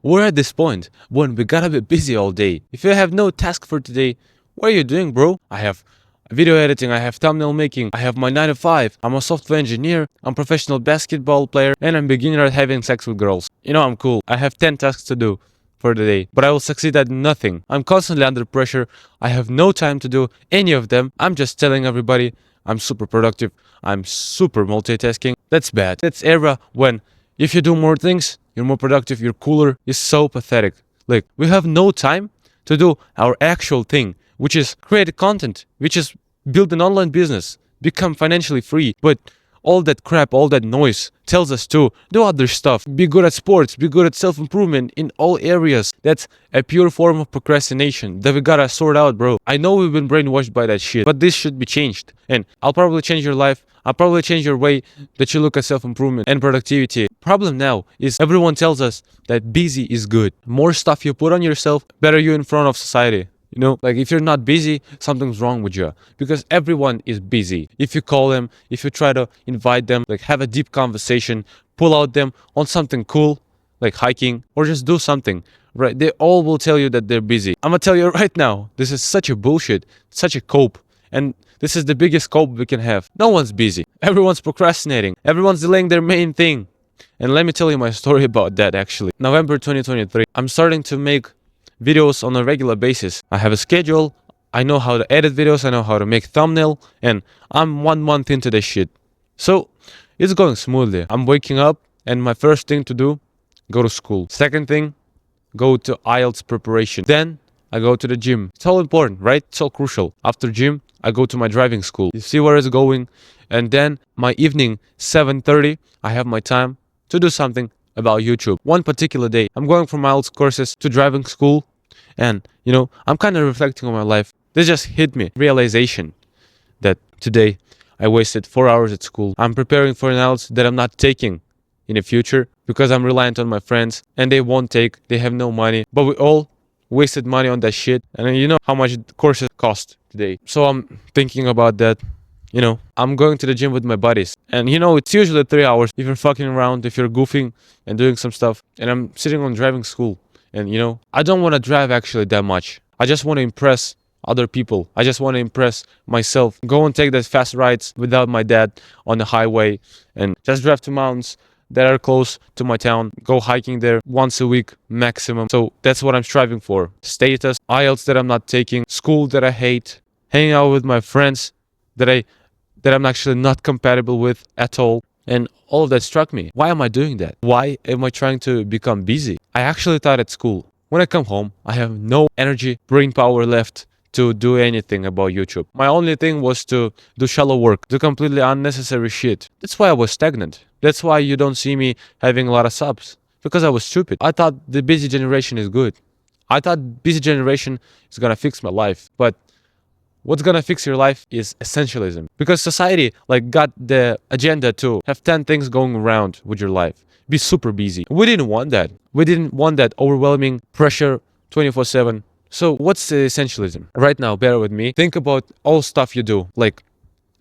We're at this point when we gotta be busy all day. If you have no task for today, what are you doing, bro? I have video editing, I have thumbnail making, I have my 9 to 5, I'm a software engineer, I'm a professional basketball player, and I'm a beginner at having sex with girls. You know, I'm cool. I have 10 tasks to do for the day, but I will succeed at nothing. I'm constantly under pressure. I have no time to do any of them. I'm just telling everybody I'm super productive. I'm super multitasking. That's bad. That's era when if you do more things, you're more productive, you're cooler. It's so pathetic. Like, we have no time to do our actual thing, which is create content, which is build an online business, become financially free. But all that crap, all that noise tells us to do other stuff. Be good at sports, be good at self-improvement in all areas. That's a pure form of procrastination that we gotta sort out, bro. I know we've been brainwashed by that shit, but this should be changed. And I'll probably change your life. I'll probably change your way that you look at self-improvement and productivity. Problem now is everyone tells us that busy is good. More stuff you put on yourself, better you in front of society. You know, like if you're not busy, something's wrong with you because everyone is busy. If you call them, if you try to invite them, like have a deep conversation, pull out them on something cool, like hiking or just do something, right? They all will tell you that they're busy. I'm gonna tell you right now, this is such a bullshit, such a cope. And this is the biggest cope we can have. No one's busy. Everyone's procrastinating. Everyone's delaying their main thing. And let me tell you my story about that actually. November 2023, I'm starting to make videos on a regular basis. I have a schedule. I know how to edit videos. I know how to make thumbnail, and I'm 1 month into this shit. So it's going smoothly. I'm waking up and my first thing to do, go to school. Second thing, go to IELTS preparation. Then I go to the gym. It's all important, right? It's all crucial. After gym, I go to my driving school. You see where it's going. And then my evening, 7:30, I have my time to do something about YouTube. One particular day, I'm going from IELTS courses to driving school, and you know, I'm kind of reflecting on my life. This just hit me, realization that today I wasted 4 hours at school. I'm preparing for an IELTS that I'm not taking in the future because I'm reliant on my friends and they won't take, they have no money. But we all wasted money on that shit, and you know how much courses cost today. So I'm thinking about that. You know, I'm going to the gym with my buddies. And you know, it's usually 3 hours if you're fucking around, if you're goofing and doing some stuff. And I'm sitting on driving school. And you know, I don't want to drive actually that much. I just want to impress other people. I just want to impress myself. Go and take those fast rides without my dad on the highway. And just drive to mountains that are close to my town. Go hiking there once a week maximum. So that's what I'm striving for. Status, IELTS that I'm not taking, school that I hate, hanging out with my friends that I'm actually not compatible with at all. And all of that struck me. Why am I doing that? Why am I trying to become busy? I actually thought at school, when I come home, I have no energy, brain power left to do anything about YouTube. My only thing was to do shallow work, do completely unnecessary shit. That's why I was stagnant. That's why you don't see me having a lot of subs. Because I was stupid. I thought the busy generation is good. I thought busy generation is gonna fix my life. But what's gonna fix your life is essentialism. Because society like got the agenda to have 10 things going around with your life. Be super busy. We didn't want that. We didn't want that overwhelming pressure 24/7. So what's the essentialism? Right now, bear with me. Think about all stuff you do, like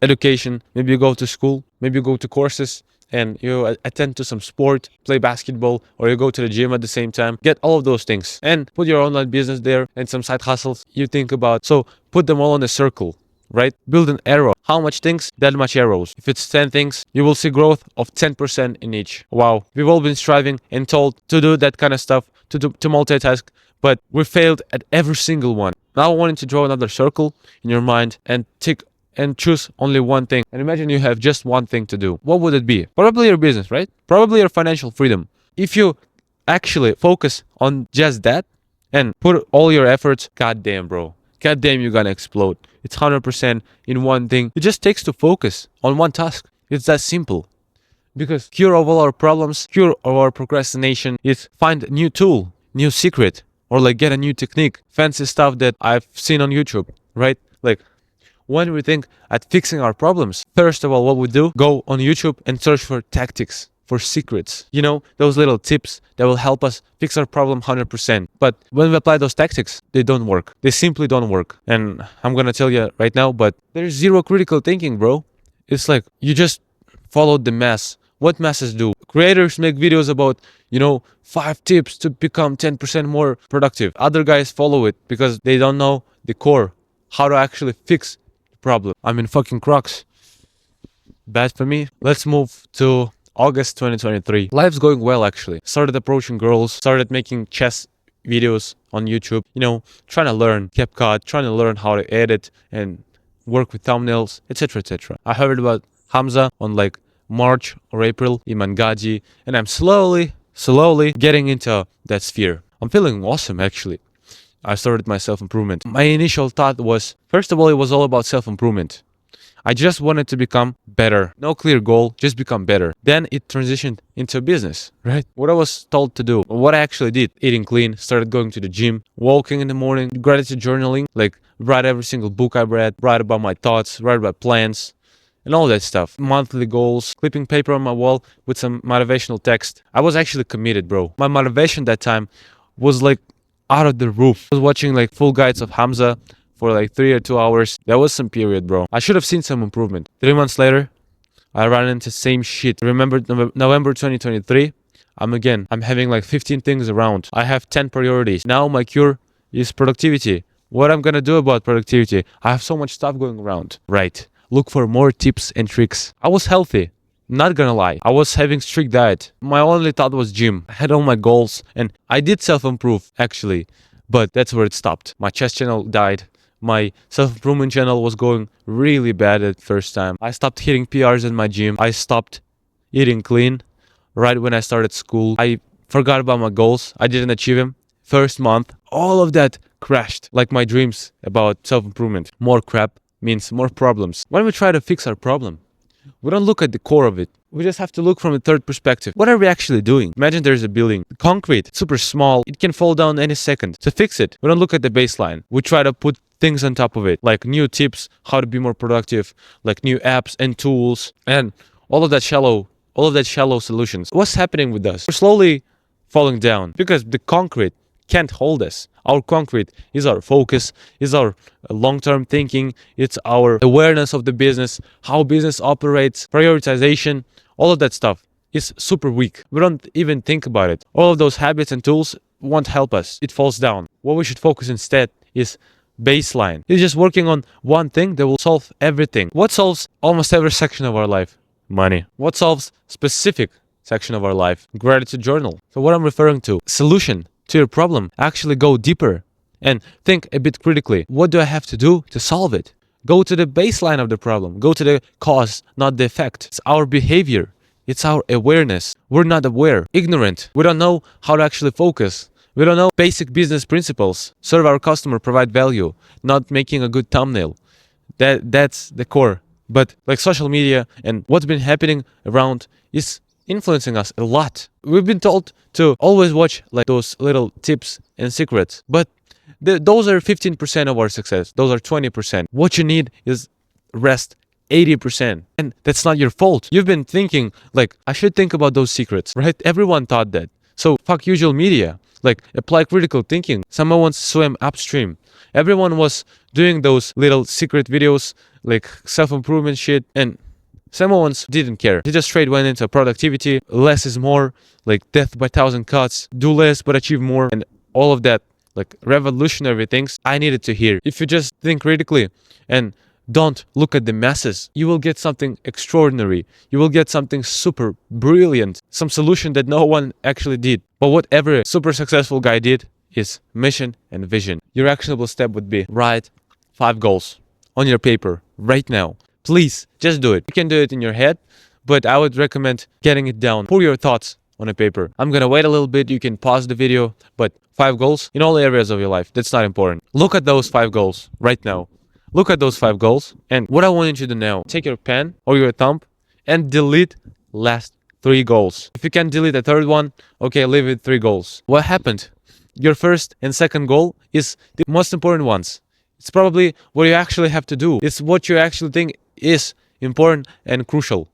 education. Maybe you go to school, maybe you go to courses, and you attend to some sport, play basketball, or you go to the gym at the same time. Get all of those things and put your online business there and some side hustles you think about. So put them all in a circle, right? Build an arrow. How much things? That much arrows. If it's 10 things, you will see growth of 10% in each. Wow. We've all been striving and told to do that kind of stuff, to multitask, but we failed at every single one. Now I wanted to draw another circle in your mind and tick and choose only one thing. And imagine you have just one thing to do. What would it be? Probably your business, right? Probably your financial freedom. If you actually focus on just that and put all your efforts, goddamn, bro. Goddamn, you're gonna explode. It's 100% in one thing. It just takes to focus on one task. It's that simple. Because cure of all our problems, cure of our procrastination is find a new tool, new secret, or like get a new technique, fancy stuff that I've seen on YouTube, right? Like, when we think at fixing our problems, first of all, what we do, go on YouTube and search for tactics, for secrets. You know, those little tips that will help us fix our problem 100%. But when we apply those tactics, they don't work. They simply don't work. And I'm gonna tell you right now, but there's zero critical thinking, bro. It's like you just followed the mass what masses do. Creators make videos about, 5 tips to become 10% more productive. Other guys follow it because they don't know the core, how to actually fix the problem. I'm in fucking Crocs. Bad for me. Let's move to August 2023. Life's going well, actually. Started approaching girls, started making chess videos on YouTube, trying to learn CapCut, trying to learn how to edit and work with thumbnails, etc., etc. I heard about Hamza on like March or April, Iman Gadi, and I'm slowly getting into that sphere. I'm feeling awesome, actually. I started my self-improvement. My initial thought was, first of all, it was all about self-improvement. I just wanted to become better. No clear goal, just become better. Then it transitioned into business, right? What I was told to do, what I actually did, eating clean, started going to the gym, walking in the morning, gratitude journaling, like write every single book I read, write about my thoughts, write about plans, and all that stuff. Monthly goals, clipping paper on my wall with some motivational text. I was actually committed, bro. My motivation that time was like out of the roof. I was watching like full guides of Hamza for like 3 or 2 hours. That was some period, bro. I should have seen some improvement. 3 months later, I ran into same shit. Remember November 2023? I'm having like 15 things around. I have 10 priorities. Now my cure is productivity. What I'm gonna do about productivity? I have so much stuff going around. Right. Look for more tips and tricks. I was healthy. Not gonna lie. I was having strict diet. My only thought was gym. I had all my goals and I did self-improve actually. But that's where it stopped. My chess channel died. My self-improvement channel was going really bad at first time. I stopped hitting PRs in my gym. I stopped eating clean right when I started school. I forgot about my goals. I didn't achieve them. First month, all of that crashed. Like my dreams about self-improvement. More crap means more problems. When we try to fix our problem, we don't look at the core of it. We just have to look from a third perspective. What are we actually doing? Imagine there's a building. Concrete, super small. It can fall down any second. To fix it, we don't look at the baseline. We try to put things on top of it, like new tips, how to be more productive, like new apps and tools, and all of that shallow solutions. What's happening with us? We're slowly falling down because the concrete can't hold us. Our concrete is our focus, is our long-term thinking, it's our awareness of the business, how business operates, prioritization, all of that stuff is super weak. We don't even think about it. All of those habits and tools won't help us. It falls down. What we should focus instead is baseline. It's just working on one thing that will solve everything. What solves almost every section of our life? Money. What solves specific section of our life? Gratitude journal. So what I'm referring to, solution to your problem, actually go deeper and think a bit critically. What do I have to do to solve it? Go to the baseline of the problem. Go to the cause, not the effect. It's our behavior. It's our awareness. We're not aware, ignorant. We don't know how to actually focus. We don't know basic business principles. Serve our customer, provide value, not making a good thumbnail. That's the core. But like social media and what's been happening around is influencing us a lot. We've been told to always watch like those little tips and secrets, but those are 15% of our success. Those are 20%. What you need is rest 80%. And that's not your fault. You've been thinking like, I should think about those secrets, right? Everyone thought that. So fuck usual media. Like apply critical thinking. Someone wants to swim upstream. Everyone was doing those little secret videos, like self-improvement shit, and some ones didn't care. They just straight went into productivity, less is more, like death by 1,000 cuts, do less but achieve more, and all of that, like revolutionary things I needed to hear. If you just think critically and don't look at the masses, you will get something extraordinary. You will get something super brilliant, some solution that no one actually did. But what every super successful guy did is mission and vision. Your actionable step would be write 5 goals on your paper right now. Please, just do it. You can do it in your head, but I would recommend getting it down. Pour your thoughts on a paper. I'm gonna wait a little bit. You can pause the video, but 5 goals in all areas of your life. That's not important. Look at those 5 goals right now. Look at those 5 goals. And what I want you to do now, take your pen or your thumb and delete last 3 goals. If you can delete the third one, okay, leave it 3 goals. What happened? Your first and second goal is the most important ones. It's probably what you actually have to do. It's what you actually think is important and crucial.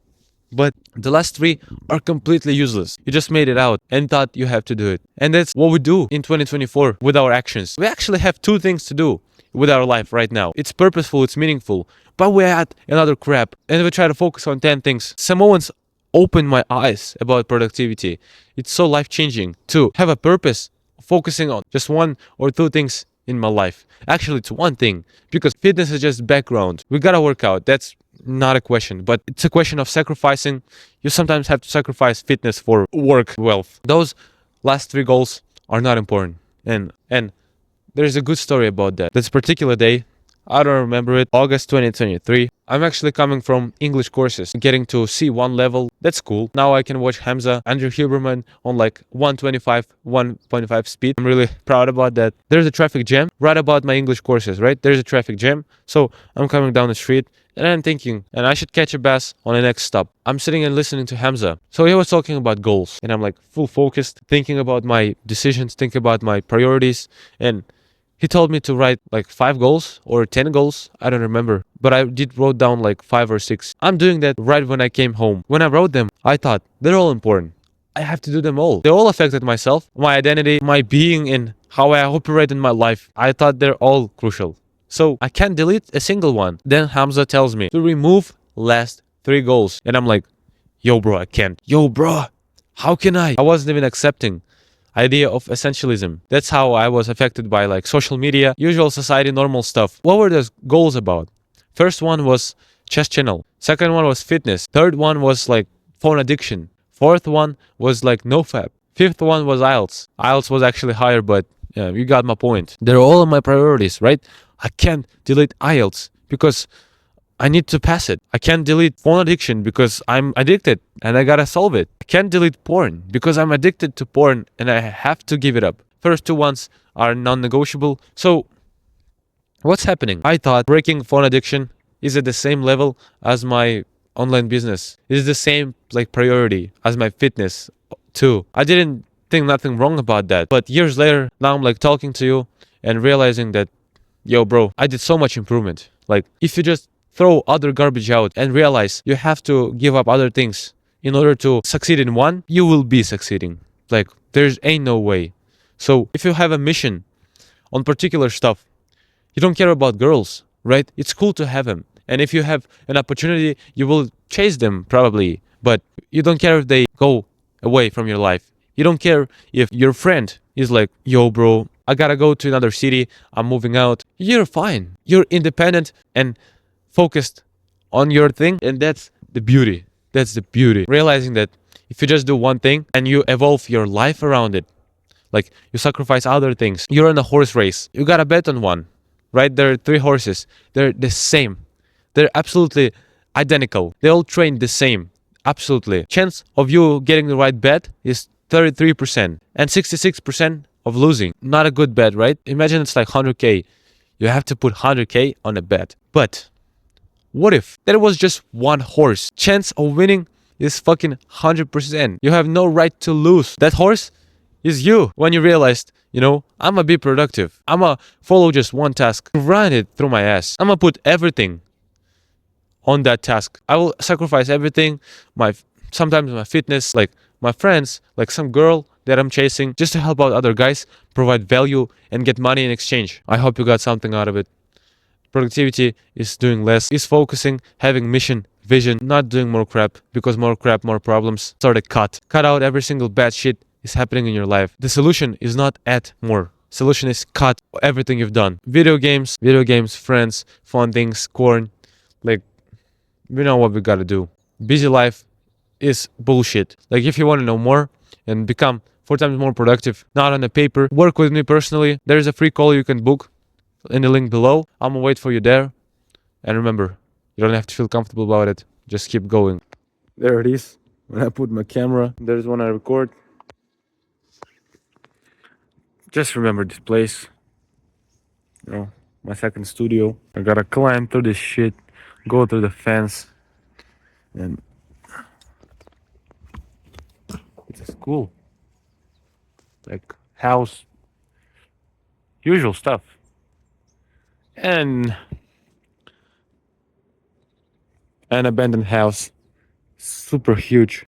But the last 3 are completely useless. You just made it out and thought you have to do it. And that's what we do in 2024 with our actions. We actually have 2 things to do with our life right now. It's purposeful, it's meaningful, but we add another crap and we try to focus on 10 things. Samoans opened my eyes about productivity. It's so life changing to have a purpose, focusing on just one or two things in my life. Actually, it's one thing because fitness is just background. We gotta work out. That's not a question, but it's a question of sacrificing. You sometimes have to sacrifice fitness for work, wealth. Those last three goals are not important. And there's a good story about that. This particular day, I don't remember it, August 2023. I'm actually coming from English courses, getting to C1 level. That's cool. Now I can watch Hamza, Andrew Huberman on like 125, 1.5 speed. I'm really proud about that. There's a traffic jam right about my English courses, right? There's a traffic jam. So I'm coming down the street and I'm thinking, and I should catch a bus on the next stop. I'm sitting and listening to Hamza. So he was talking about goals and I'm like full focused, thinking about my decisions, thinking about my priorities. And he told me to write like 5 goals or 10 goals. I don't remember. But I did wrote down like 5 or 6. I'm doing that right when I came home. When I wrote them, I thought they're all important. I have to do them all. They all affected myself, my identity, my being, and how I operate in my life. I thought they're all crucial. So I can't delete a single one. Then Hamza tells me to remove last 3 goals. And I'm like, yo bro, I can't. Yo bro, how can I? I wasn't even accepting idea of essentialism. That's how I was affected by like social media, usual society, normal stuff. What were those goals about? First one was chess channel. Second one was fitness. Third one was like phone addiction. Fourth one was like nofap. Fifth one was IELTS. IELTS was actually higher, but you got my point. They're all of my priorities, right? I can't delete IELTS because I need to pass it. I can't delete phone addiction because I'm addicted and I gotta solve it. I can't delete porn because I'm addicted to porn and I have to give it up. First two ones are non-negotiable. So what's happening? I thought breaking phone addiction is at the same level as my online business. It is the same like priority as my fitness too. I didn't think nothing wrong about that. But years later, now I'm like talking to you and realizing that, yo bro, I did so much improvement. Like if you just throw other garbage out and realize you have to give up other things in order to succeed in one, you will be succeeding. Like there's ain't no way. So if you have a mission on particular stuff, you don't care about girls, right? It's cool to have them. And if you have an opportunity, you will chase them probably, but you don't care if they go away from your life. You don't care if your friend is like, yo bro, I gotta go to another city, I'm moving out. You're fine. You're independent and focused on your thing, and that's the beauty. That's the beauty. Realizing that if you just do one thing and you evolve your life around it, like you sacrifice other things, you're in a horse race. You gotta bet on one, right? There are 3 horses. They're the same. They're absolutely identical. They all train the same. Absolutely. Chance of you getting the right bet is 33% and 66% of losing. Not a good bet, right? Imagine it's like 100K. You have to put 100K on a bet. But what if there was just one horse? Chance of winning is fucking 100%. You have no right to lose. That horse is you. When you realized, I'm gonna be productive. I'm gonna follow just one task, run it through my ass. I'm gonna put everything on that task. I will sacrifice everything. Sometimes my fitness, like my friends, like some girl that I'm chasing, just to help out other guys, provide value and get money in exchange. I hope you got something out of it. Productivity is doing less, is focusing, having mission, vision, not doing more crap, because more crap, more problems. Sort of cut out every single bad shit is happening in your life. The solution is not add more. Solution is cut everything you've done. Video games, friends, fun things, corn. Like, we know what we gotta do. Busy life is bullshit. Like, if you want to know more and become 4 times more productive, not on the paper, work with me personally. There's a free call you can book in the link below. I'm gonna wait for you there. And remember, you don't have to feel comfortable about it. Just keep going. There it is. When I put my camera, there's when I record. Just remember this place. My second studio. I gotta climb through this shit, go through the fence, and it's a school. Like house, usual stuff. And an abandoned house, super huge.